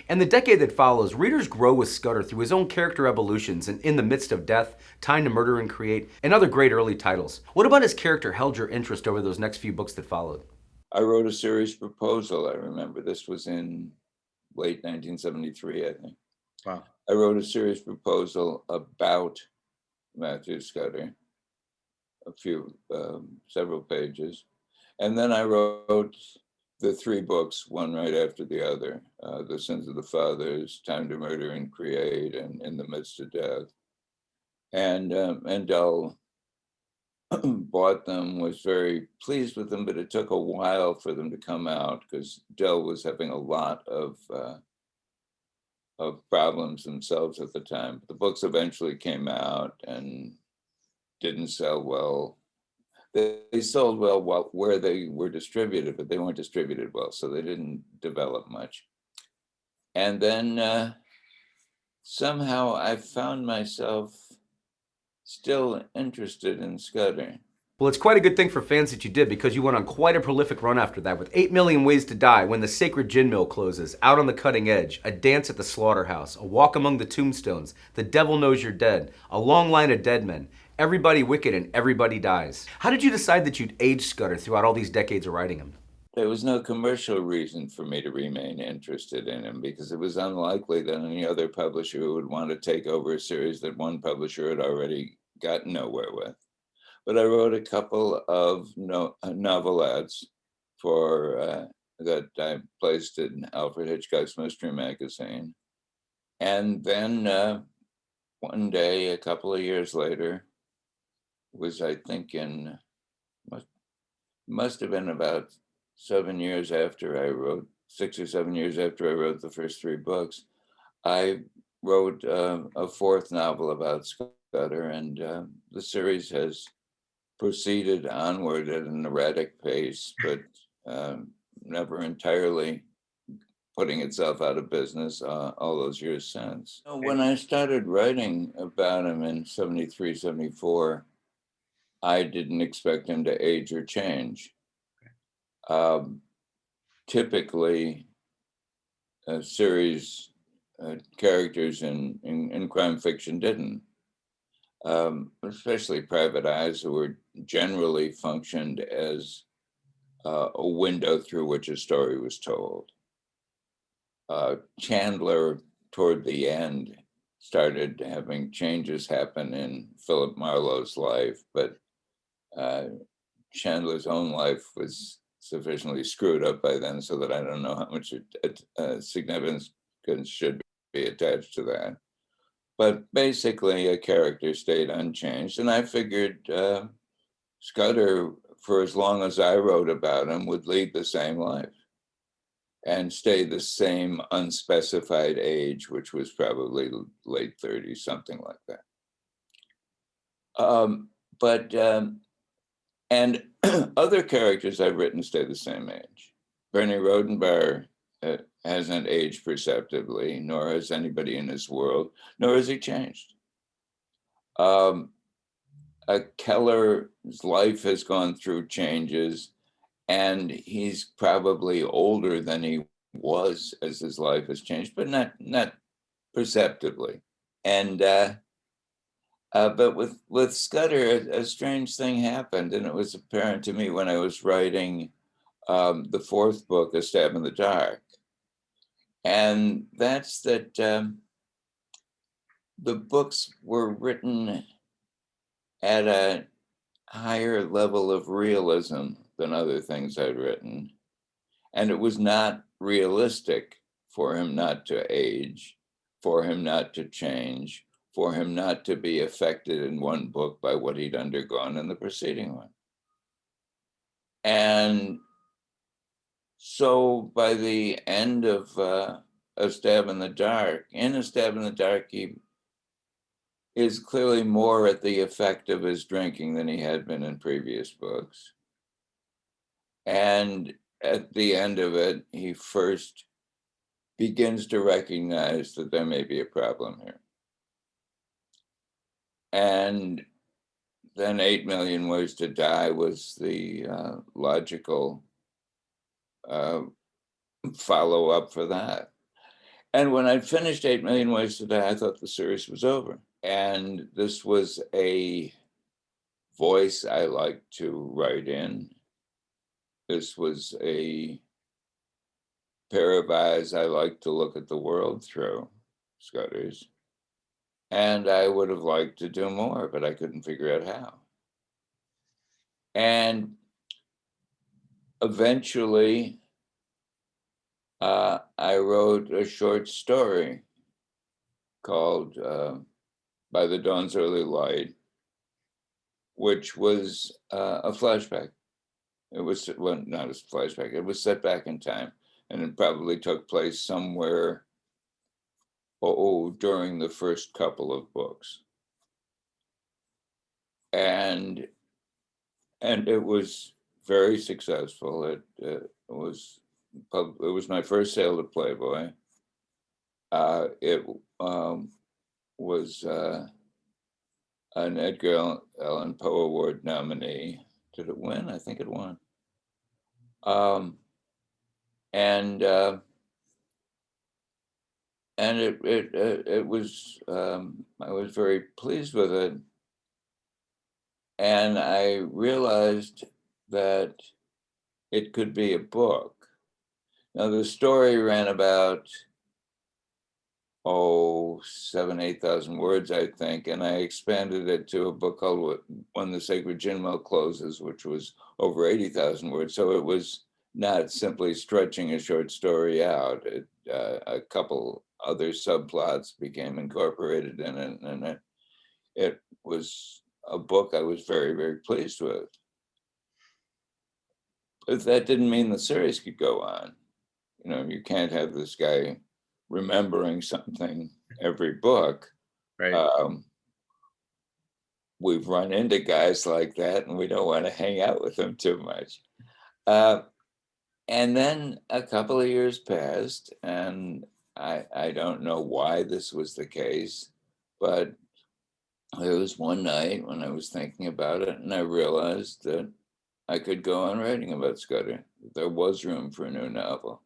And the decade that follows, readers grow with Scudder through his own character evolutions and In the Midst of Death, Time to Murder and Create, and other great early titles. What about his character held your interest over those next few books that followed? I wrote a series proposal. I remember this was in late 1973, I think. Wow. I wrote a series proposal about Matthew Scudder, several pages. And then I wrote the three books, one right after the other, The Sins of the Fathers, Time to Murder and Create, and In the Midst of Death. And Dell bought them, was very pleased with them, but it took a while for them to come out because Dell was having a lot of problems themselves at the time. The books eventually came out and didn't sell well. They sold well where they were distributed, but they weren't distributed well, so they didn't develop much. And then somehow I found myself still interested in Scudder. Well, it's quite a good thing for fans that you did because you went on quite a prolific run after that with 8 Million Ways to Die, When the Sacred Gin Mill Closes, Out on the Cutting Edge, A Dance at the Slaughterhouse, A Walk Among the Tombstones, The Devil Knows You're Dead, A Long Line of Dead Men, Everybody Wicked, and Everybody Dies. How did you decide that you'd age Scudder throughout all these decades of writing him? There was no commercial reason for me to remain interested in him because it was unlikely that any other publisher would want to take over a series that one publisher had already gotten nowhere with. But I wrote a couple of novelettes that I placed in Alfred Hitchcock's Mystery Magazine. And then one day, a couple of years later, was I think must have been about 7 years after I wrote, 6 or 7 years after I wrote the first three books, I wrote a fourth novel about Scudder, and the series has proceeded onward at an erratic pace, but never entirely putting itself out of business all those years since. When I started writing about him in 73, 74, I didn't expect him to age or change. Typically, series characters in crime fiction didn't. Especially Private Eyes, who were generally functioned as a window through which a story was told. Chandler, toward the end, started having changes happen in Philip Marlowe's life, but Chandler's own life was sufficiently screwed up by then so that I don't know how much significance should be attached to that. But basically, a character stayed unchanged. And I figured Scudder, for as long as I wrote about him, would lead the same life and stay the same unspecified age, which was probably late 30s, something like that. And other characters I've written stay the same age. Bernie Rodenbauer hasn't aged perceptibly, nor has anybody in his world, nor has he changed. Keller's life has gone through changes, and he's probably older than he was as his life has changed, but not perceptibly. And but with Scudder, a strange thing happened, and it was apparent to me when I was writing the fourth book, A Stab in the Dark. And that's that the books were written at a higher level of realism than other things I'd written. And it was not realistic for him not to age, for him not to change, for him not to be affected in one book by what he'd undergone in the preceding one. And so by the end of A Stab in the Dark, he is clearly more at the effect of his drinking than he had been in previous books. And at the end of it, he first begins to recognize that there may be a problem here. And then 8 Million Ways to Die was the logical follow-up for that. And when I finished 8 Million Ways to Die, I thought the series was over. And this was a voice I liked to write in. This was a pair of eyes I liked to look at the world through, Scudder's. And I would have liked to do more, but I couldn't figure out how. And eventually, I wrote a short story called By the Dawn's Early Light, which was a flashback. It was, well, not a flashback, it was set back in time. And it probably took place somewhere during the first couple of books. And it was very successful. It was my first sale to Playboy. It was an Edgar Allan Poe Award nominee. Did it win? I think it won. And it was, I was very pleased with it. And I realized that it could be a book. Now, the story ran about 7,000-8,000 words, I think, and I expanded it to a book called When the Sacred Gin Mill Closes, which was over 80,000 words. So it was not simply stretching a short story out. A couple other subplots became incorporated in it, and it was a book I was very, very pleased with. But that didn't mean the series could go on. You know, you can't have this guy remembering something every book. Right. We've run into guys like that, and we don't want to hang out with them too much. And then a couple of years passed, and I don't know why this was the case, but there was one night when I was thinking about it, and I realized that I could go on writing about Scudder. There was room for a new novel.